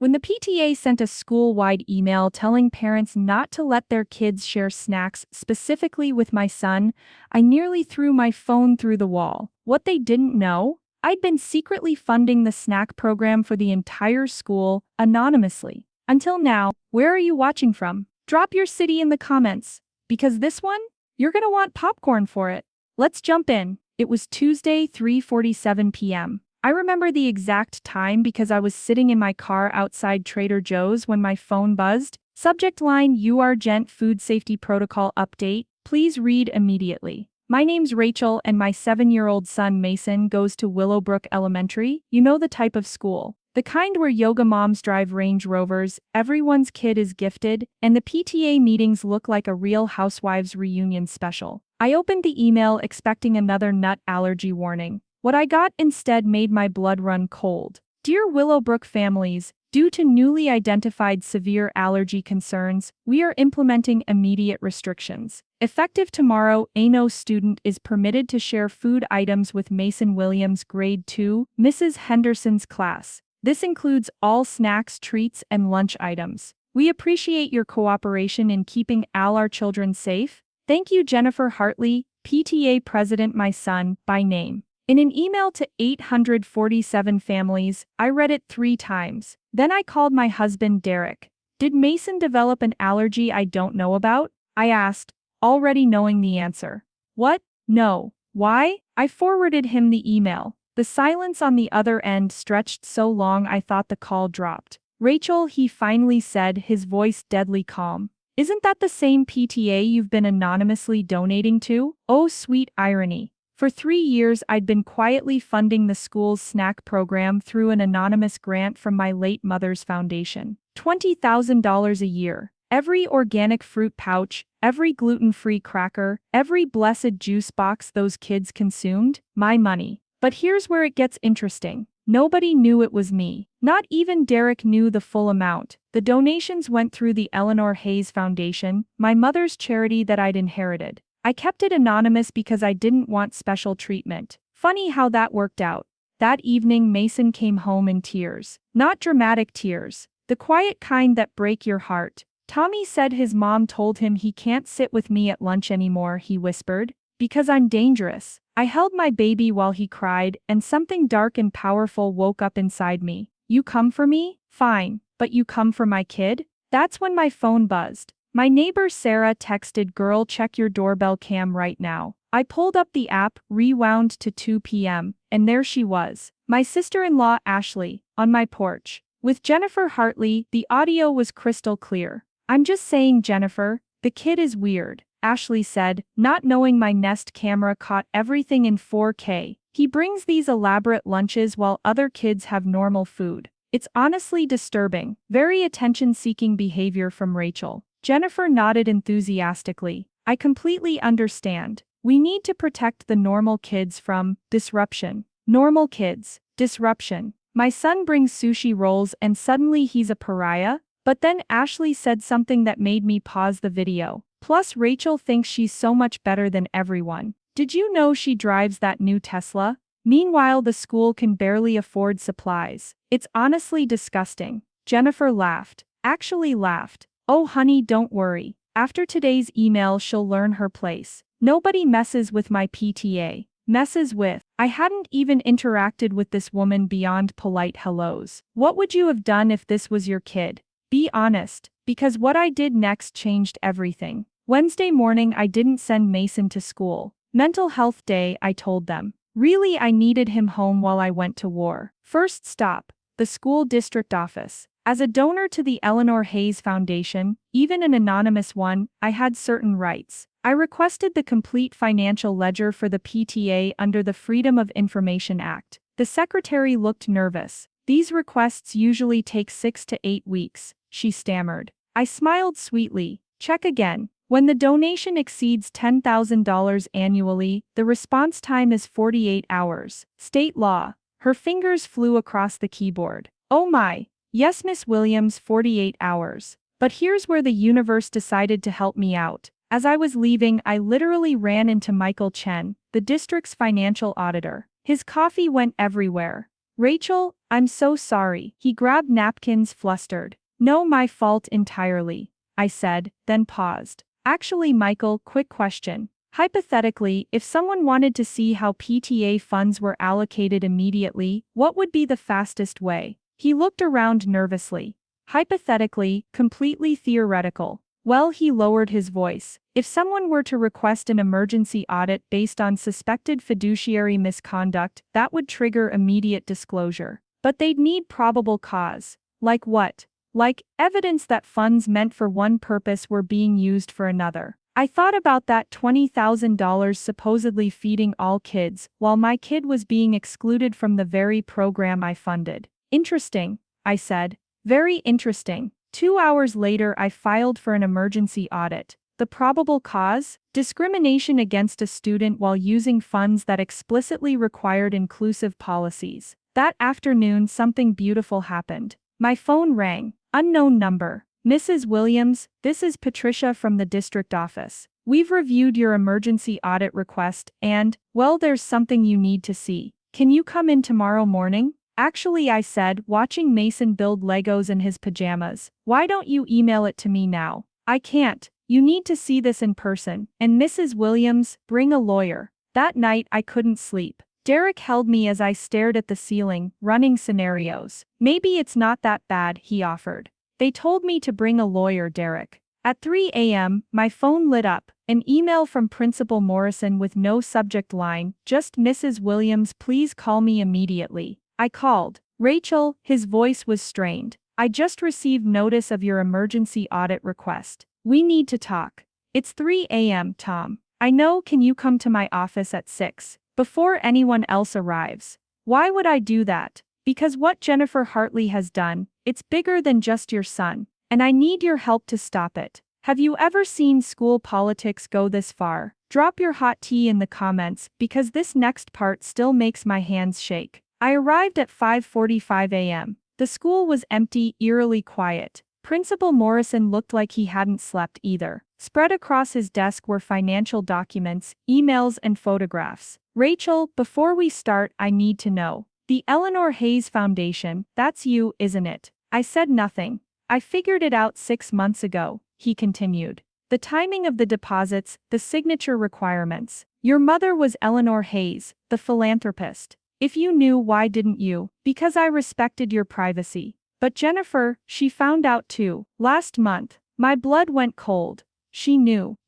When the PTA sent a school-wide email telling parents not to let their kids share snacks, specifically with my son, I nearly threw my phone through the wall. What they didn't know? I'd been secretly funding the snack program for the entire school, anonymously. Until now, where are you watching from? Drop your city in the comments, because this one, you're gonna want popcorn for it. Let's jump in. It was Tuesday, 3:47 p.m. I remember the exact time because I was sitting in my car outside Trader Joe's when my phone buzzed. Subject line: UR-Gent Food Safety Protocol Update. Please read immediately. My name's Rachel and my 7-year-old son Mason goes to Willowbrook Elementary. You know the type of school. The kind where yoga moms drive Range Rovers, everyone's kid is gifted, and the PTA meetings look like a Real Housewives reunion special. I opened the email expecting another nut allergy warning. What I got instead made my blood run cold. Dear Willowbrook families, due to newly identified severe allergy concerns, we are implementing immediate restrictions. Effective tomorrow, no student is permitted to share food items with Mason Williams, grade 2, Mrs. Henderson's class. This includes all snacks, treats, and lunch items. We appreciate your cooperation in keeping all our children safe. Thank you, Jennifer Hartley, PTA President, my son, by name. In an email to 847 families, I read it 3 times. Then I called my husband Derek. Did Mason develop an allergy I don't know about? I asked, already knowing the answer. What? No. Why? I forwarded him the email. The silence on the other end stretched so long I thought the call dropped. Rachel, he finally said, his voice deadly calm. Isn't that the same PTA you've been anonymously donating to? Oh, sweet irony. For 3 years I'd been quietly funding the school's snack program through an anonymous grant from my late mother's foundation. $20,000 a year. Every organic fruit pouch, every gluten-free cracker, every blessed juice box those kids consumed, my money. But here's where it gets interesting. Nobody knew it was me. Not even Derek knew the full amount. The donations went through the Eleanor Hayes Foundation, my mother's charity that I'd inherited. I kept it anonymous because I didn't want special treatment. Funny how that worked out. That evening Mason came home in tears. Not dramatic tears. The quiet kind that break your heart. Tommy said his mom told him he can't sit with me at lunch anymore, he whispered. Because I'm dangerous. I held my baby while he cried, and something dark and powerful woke up inside me. You come for me? Fine. But you come for my kid? That's when my phone buzzed. My neighbor Sarah texted, "Girl, check your doorbell cam right now." I pulled up the app, rewound to 2 p.m., and there she was. My sister-in-law Ashley, on my porch. With Jennifer Hartley, the audio was crystal clear. "I'm just saying, Jennifer, the kid is weird," Ashley said, not knowing my Nest camera caught everything in 4K. "He brings these elaborate lunches while other kids have normal food. It's honestly disturbing." Very attention-seeking behavior from Rachel. Jennifer nodded enthusiastically. "I completely understand. We need to protect the normal kids from disruption." Normal kids. Disruption. My son brings sushi rolls and suddenly he's a pariah? But then Ashley said something that made me pause the video. Plus Rachel thinks she's so much better than everyone. Did you know she drives that new Tesla? Meanwhile the school can barely afford supplies. It's honestly disgusting. Jennifer laughed. Actually laughed. "Oh honey, don't worry. After today's email she'll learn her place. Nobody messes with my PTA. Messes with." I hadn't even interacted with this woman beyond polite hellos. What would you have done if this was your kid? Be honest, because what I did next changed everything. Wednesday morning I didn't send Mason to school. Mental health day, I told them. Really, I needed him home while I went to war. First stop, the school district office. As a donor to the Eleanor Hayes Foundation, even an anonymous one, I had certain rights. I requested the complete financial ledger for the PTA under the Freedom of Information Act. The secretary looked nervous. "These requests usually take 6 to 8 weeks, she stammered. I smiled sweetly. "Check again. When the donation exceeds $10,000 annually, the response time is 48 hours. State law." Her fingers flew across the keyboard. "Oh my. Yes, Miss Williams, 48 hours. But here's where the universe decided to help me out. As I was leaving, I literally ran into Michael Chen, the district's financial auditor. His coffee went everywhere. "Rachel, I'm so sorry. He grabbed napkins flustered. No, my fault entirely, I said, then paused. Actually, Michael, quick question. Hypothetically, if someone wanted to see how PTA funds were allocated immediately, what would be the fastest way? He looked around nervously. Hypothetically, completely theoretical. Well, he lowered his voice. If someone were to request an emergency audit based on suspected fiduciary misconduct, that would trigger immediate disclosure. But they'd need probable cause. Like what? Like evidence that funds meant for one purpose were being used for another. I thought about that $20,000 supposedly feeding all kids, while my kid was being excluded from the very program I funded. Interesting, I said. Very interesting. 2 hours later, I filed for an emergency audit. The probable cause? Discrimination against a student while using funds that explicitly required inclusive policies. That afternoon, something beautiful happened. My phone rang. Unknown number. Mrs. Williams, this is Patricia from the district office. We've reviewed your emergency audit request and, well, there's something you need to see. Can you come in tomorrow morning? Actually, I said, watching Mason build Legos in his pajamas. Why don't you email it to me now? I can't. You need to see this in person. And Mrs. Williams, bring a lawyer. That night, I couldn't sleep. Derek held me as I stared at the ceiling, running scenarios. Maybe it's not that bad, he offered. They told me to bring a lawyer, Derek. At 3 a.m., my phone lit up. An email from Principal Morrison with no subject line, just Mrs. Williams, please call me immediately. I called. Rachel, his voice was strained. I just received notice of your emergency audit request. We need to talk. It's 3 a.m., Tom. I know, can you come to my office at 6? Before anyone else arrives. Why would I do that? Because what Jennifer Hartley has done, it's bigger than just your son, and I need your help to stop it. Have you ever seen school politics go this far? Drop your hot tea in the comments, because this next part still makes my hands shake. I arrived at 5:45 a.m. The school was empty, eerily quiet. Principal Morrison looked like he hadn't slept either. Spread across his desk were financial documents, emails, and photographs. Rachel, before we start, I need to know. The Eleanor Hayes Foundation, that's you, isn't it? I said nothing. I figured it out 6 months ago, he continued. The timing of the deposits, the signature requirements. Your mother was Eleanor Hayes, the philanthropist. If you knew, why didn't you? Because I respected your privacy. But Jennifer, she found out too. Last month. My blood went cold. She knew,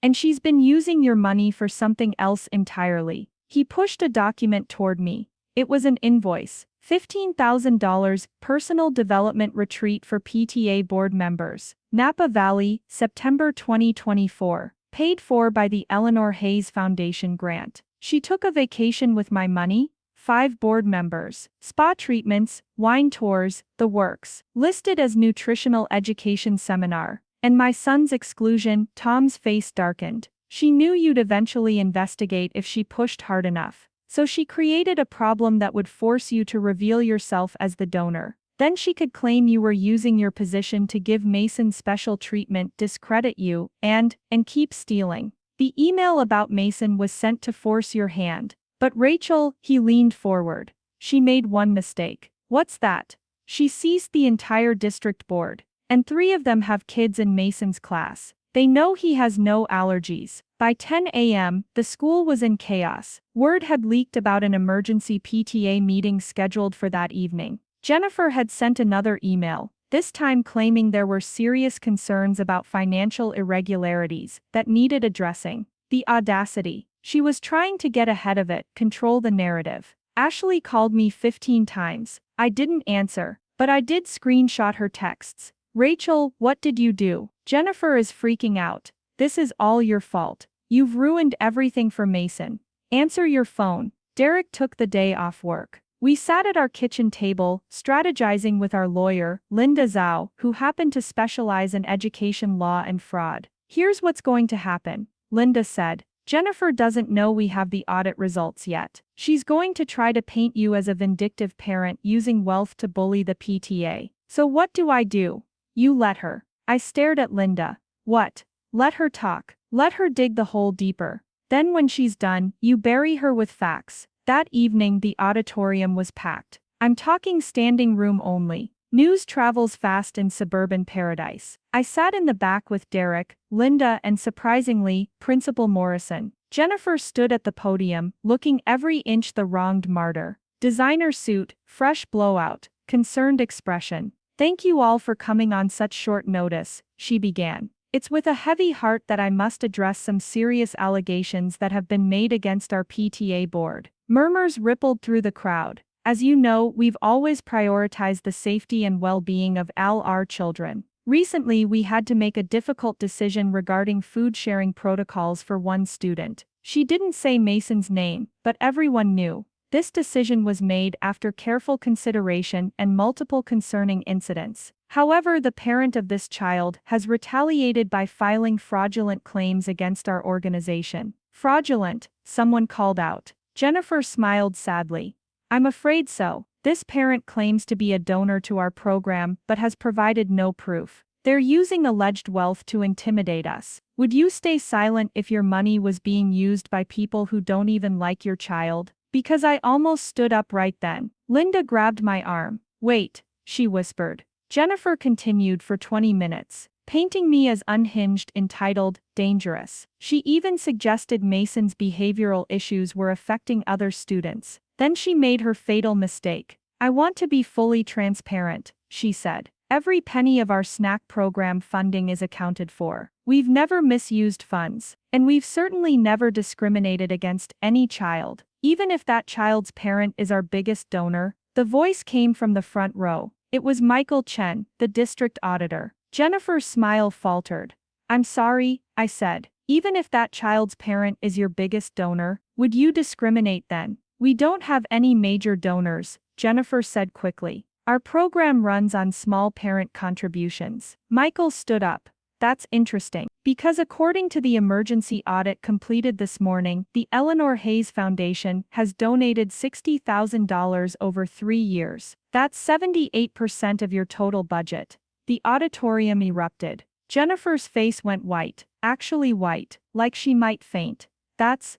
and she's been using your money for something else entirely. He pushed a document toward me. It was an invoice. $15,000, personal development retreat for PTA board members. Napa Valley, September 2024. Paid for by the Eleanor Hayes Foundation grant. She took a vacation with my money. 5 board members. Spa treatments, wine tours, the works. Listed as nutritional education seminar. And my son's exclusion. Tom's face darkened. She knew you'd eventually investigate if she pushed hard enough. So she created a problem that would force you to reveal yourself as the donor. Then she could claim you were using your position to give Mason special treatment, discredit you, and keep stealing. The email about Mason was sent to force your hand. But Rachel, he leaned forward. She made one mistake. What's that? She seized the entire district board. And 3 of them have kids in Mason's class. They know he has no allergies. By 10 a.m., the school was in chaos. Word had leaked about an emergency PTA meeting scheduled for that evening. Jennifer had sent another email, this time claiming there were serious concerns about financial irregularities that needed addressing. The audacity. She was trying to get ahead of it, control the narrative. Ashley called me 15 times. I didn't answer, but I did screenshot her texts. Rachel, what did you do? Jennifer is freaking out. This is all your fault. You've ruined everything for Mason. Answer your phone. Derek took the day off work. We sat at our kitchen table, strategizing with our lawyer, Linda Zhao, who happened to specialize in education law and fraud. Here's what's going to happen, Linda said. Jennifer doesn't know we have the audit results yet. She's going to try to paint you as a vindictive parent using wealth to bully the PTA. So what do? You let her. I stared at Linda. What? Let her talk. Let her dig the hole deeper. Then when she's done, you bury her with facts. That evening the auditorium was packed. I'm talking standing room only. News travels fast in suburban paradise. I sat in the back with Derek, Linda, and surprisingly, Principal Morrison. Jennifer stood at the podium, looking every inch the wronged martyr. Designer suit, fresh blowout, concerned expression. Thank you all for coming on such short notice, she began. It's with a heavy heart that I must address some serious allegations that have been made against our PTA board. Murmurs rippled through the crowd. As you know, we've always prioritized the safety and well-being of all our children. Recently, we had to make a difficult decision regarding food sharing protocols for one student. She didn't say Mason's name, but everyone knew. This decision was made after careful consideration and multiple concerning incidents. However, the parent of this child has retaliated by filing fraudulent claims against our organization. Fraudulent, someone called out. Jennifer smiled sadly. I'm afraid so. This parent claims to be a donor to our program but has provided no proof. They're using alleged wealth to intimidate us. Would you stay silent if your money was being used by people who don't even like your child? Because I almost stood up right then. Linda grabbed my arm. Wait, she whispered. Jennifer continued for 20 minutes, painting me as unhinged, entitled, dangerous. She even suggested Mason's behavioral issues were affecting other students. Then she made her fatal mistake. I want to be fully transparent, she said. Every penny of our snack program funding is accounted for. We've never misused funds, and we've certainly never discriminated against any child, even if that child's parent is our biggest donor. The voice came from the front row. It was Michael Chen, the district auditor. Jennifer's smile faltered. I'm sorry, I said. Even if that child's parent is your biggest donor, would you discriminate then? We don't have any major donors, Jennifer said quickly. Our program runs on small parent contributions. Michael stood up. That's interesting. Because according to the emergency audit completed this morning, the Eleanor Hayes Foundation has donated $60,000 over 3 years. That's 78% of your total budget. The auditorium erupted. Jennifer's face went white, actually white, like she might faint. That's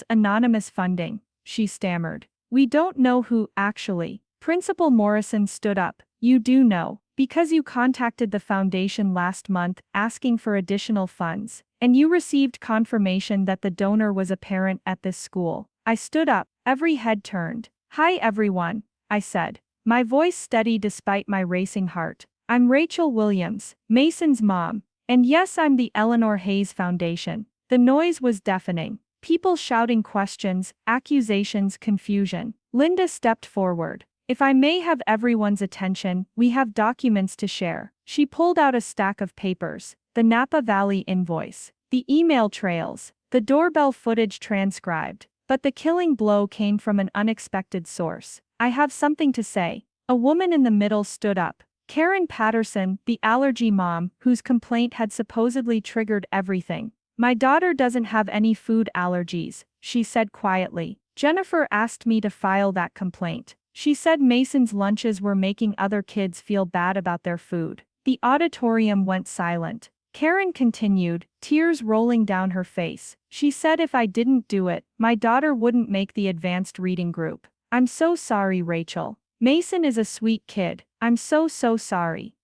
anonymous funding, she stammered. We don't know who, actually. Principal Morrison stood up. You do know, because you contacted the foundation last month asking for additional funds, and you received confirmation that the donor was a parent at this school. I stood up, every head turned. Hi everyone, I said, my voice steady despite my racing heart. I'm Rachel Williams, Mason's mom, and yes, I'm the Eleanor Hayes Foundation. The noise was deafening. People shouting questions, accusations, confusion. Linda stepped forward. If I may have everyone's attention, we have documents to share. She pulled out a stack of papers. The Napa Valley invoice, the email trails, the doorbell footage transcribed. But the killing blow came from an unexpected source. I have something to say. A woman in the middle stood up. Karen Patterson, the allergy mom, whose complaint had supposedly triggered everything. My daughter doesn't have any food allergies, she said quietly. Jennifer asked me to file that complaint. She said Mason's lunches were making other kids feel bad about their food. The auditorium went silent. Karen continued, tears rolling down her face. She said if I didn't do it, my daughter wouldn't make the advanced reading group. I'm so sorry, Rachel. Mason is a sweet kid. I'm so sorry.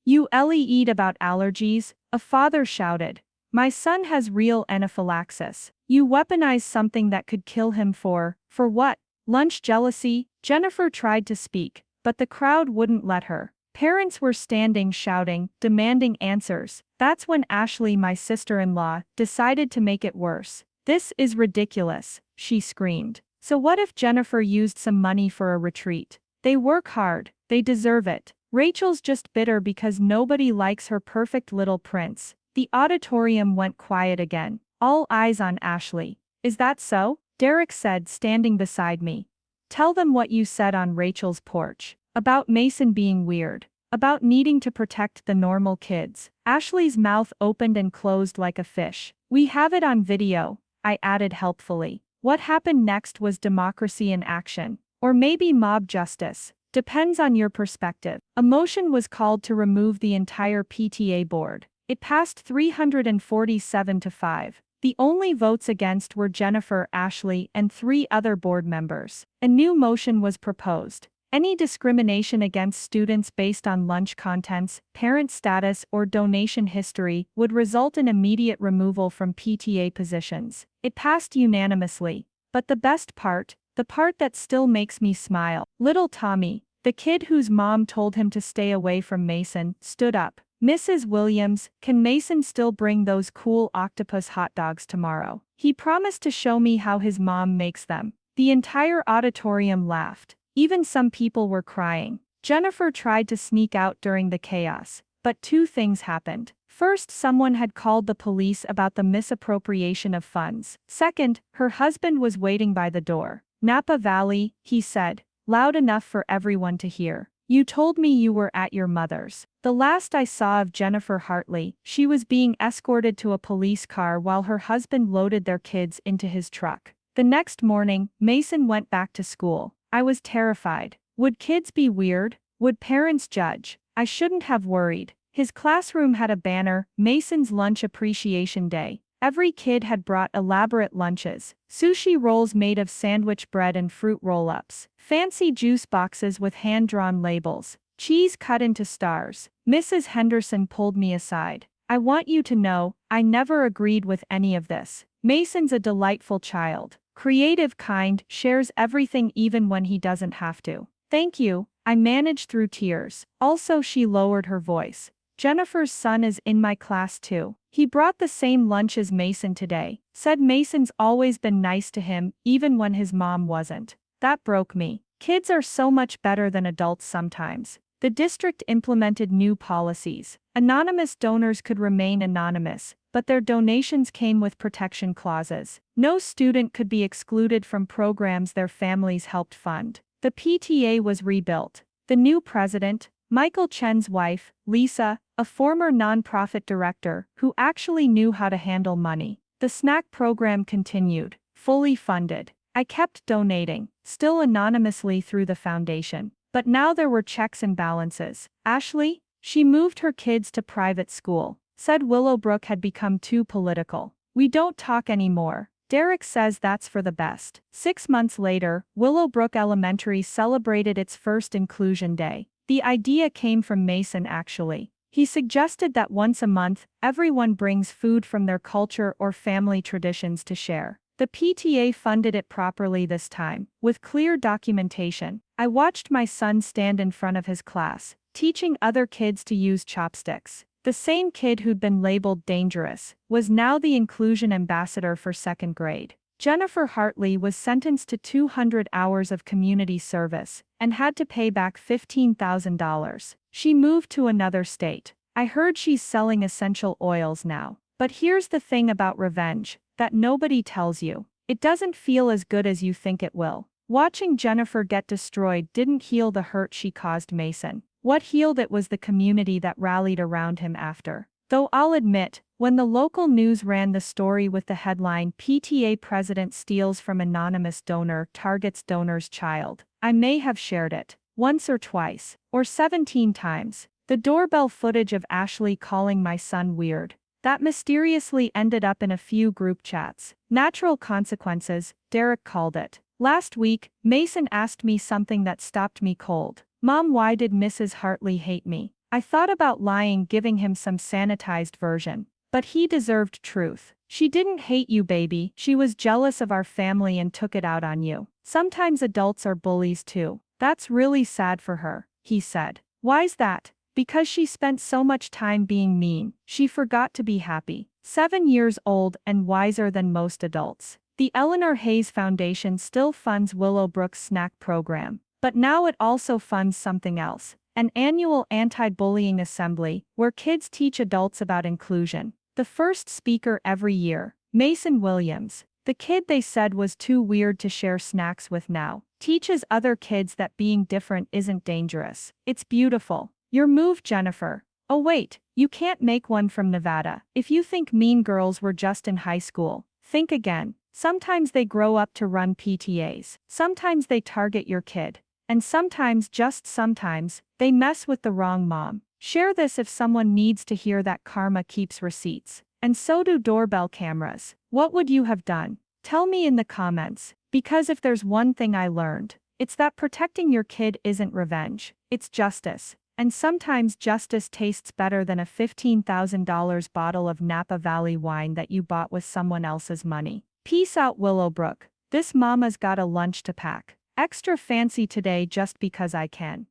You eat about allergies, a father shouted. My son has real anaphylaxis. You weaponize something that could kill him for what? Lunch jealousy? Jennifer tried to speak, but the crowd wouldn't let her. Parents were standing shouting, demanding answers. That's when Ashley, my sister-in-law, decided to make it worse. This is ridiculous, she screamed. So what if Jennifer used some money for a retreat? They work hard, they deserve it. Rachel's just bitter because nobody likes her perfect little prince. The auditorium went quiet again, all eyes on Ashley. Is that so? Derek said, standing beside me. Tell them what you said on Rachel's porch. About Mason being weird. About needing to protect the normal kids. Ashley's mouth opened and closed like a fish. We have it on video, I added helpfully. What happened next was democracy in action. Or maybe mob justice. Depends on your perspective. A motion was called to remove the entire PTA board. It passed 347 to 5. The only votes against were Jennifer, Ashley, and 3 other board members. A new motion was proposed. Any discrimination against students based on lunch contents, parent status, or donation history would result in immediate removal from PTA positions. It passed unanimously. But the best part, the part that still makes me smile, little Tommy, the kid whose mom told him to stay away from Mason, stood up. Mrs. Williams, can Mason still bring those cool octopus hot dogs tomorrow? He promised to show me how his mom makes them. The entire auditorium laughed. Even some people were crying. Jennifer tried to sneak out during the chaos, but 2 things happened. First, someone had called the police about the misappropriation of funds. Second, her husband was waiting by the door. Napa Valley, he said, loud enough for everyone to hear. You told me you were at your mother's. The last I saw of Jennifer Hartley, she was being escorted to a police car while her husband loaded their kids into his truck. The next morning, Mason went back to school. I was terrified. Would kids be weird? Would parents judge? I shouldn't have worried. His classroom had a banner, Mason's Lunch Appreciation Day. Every kid had brought elaborate lunches, sushi rolls made of sandwich bread and fruit roll-ups, fancy juice boxes with hand-drawn labels, cheese cut into stars. Mrs. Henderson pulled me aside. I want you to know, I never agreed with any of this. Mason's a delightful child. Creative, kind, shares everything even when he doesn't have to. Thank you, I managed through tears. Also, she lowered her voice. Jennifer's son is in my class too. He brought the same lunch as Mason today. Said Mason's always been nice to him, even when his mom wasn't. That broke me. Kids are so much better than adults sometimes. The district implemented new policies. Anonymous donors could remain anonymous, but their donations came with protection clauses. No student could be excluded from programs their families helped fund. The PTA was rebuilt. The new president, Michael Chen's wife, Lisa, a former nonprofit director who actually knew how to handle money. The snack program continued, fully funded. I kept donating, still anonymously through the foundation. But now there were checks and balances. Ashley? She moved her kids to private school. Said Willowbrook had become too political. We don't talk anymore. Derek says that's for the best. 6 months later, Willowbrook Elementary celebrated its first Inclusion Day. The idea came from Mason actually. He suggested that once a month, everyone brings food from their culture or family traditions to share. The PTA funded it properly this time, with clear documentation. I watched my son stand in front of his class, teaching other kids to use chopsticks. The same kid who'd been labeled dangerous was now the inclusion ambassador for 2nd grade. Jennifer Hartley was sentenced to 200 hours of community service and had to pay back $15,000. She moved to another state. I heard she's selling essential oils now. But here's the thing about revenge that nobody tells you. It doesn't feel as good as you think it will. Watching Jennifer get destroyed didn't heal the hurt she caused Mason. What healed it was the community that rallied around him after. Though I'll admit, when the local news ran the story with the headline PTA President Steals from Anonymous Donor Targets Donor's Child, I may have shared it. Once or twice. Or 17 times. The doorbell footage of Ashley calling my son weird. That mysteriously ended up in a few group chats. Natural consequences, Derek called it. Last week, Mason asked me something that stopped me cold. Mom, why did Mrs. Hartley hate me? I thought about lying, giving him some sanitized version. But he deserved truth. She didn't hate you, baby. She was jealous of our family and took it out on you. Sometimes adults are bullies too. That's really sad for her, he said. Why's that? Because she spent so much time being mean, she forgot to be happy. 7 years old and wiser than most adults. The Eleanor Hayes Foundation still funds Willowbrook's snack program, but now it also funds something else, an annual anti-bullying assembly, where kids teach adults about inclusion. The first speaker every year, Mason Williams, the kid they said was too weird to share snacks with now, teaches other kids that being different isn't dangerous. It's beautiful. Your move, Jennifer. Oh wait, you can't make one from Nevada. If you think Mean Girls were just in high school, think again. Sometimes they grow up to run PTAs. Sometimes they target your kid. And sometimes, just sometimes, they mess with the wrong mom. Share this if someone needs to hear that karma keeps receipts. And so do doorbell cameras. What would you have done? Tell me in the comments, because if there's one thing I learned, it's that protecting your kid isn't revenge, it's justice. And sometimes justice tastes better than a $15,000 bottle of Napa Valley wine that you bought with someone else's money. Peace out, Willowbrook. This mama's got a lunch to pack. Extra fancy today just because I can.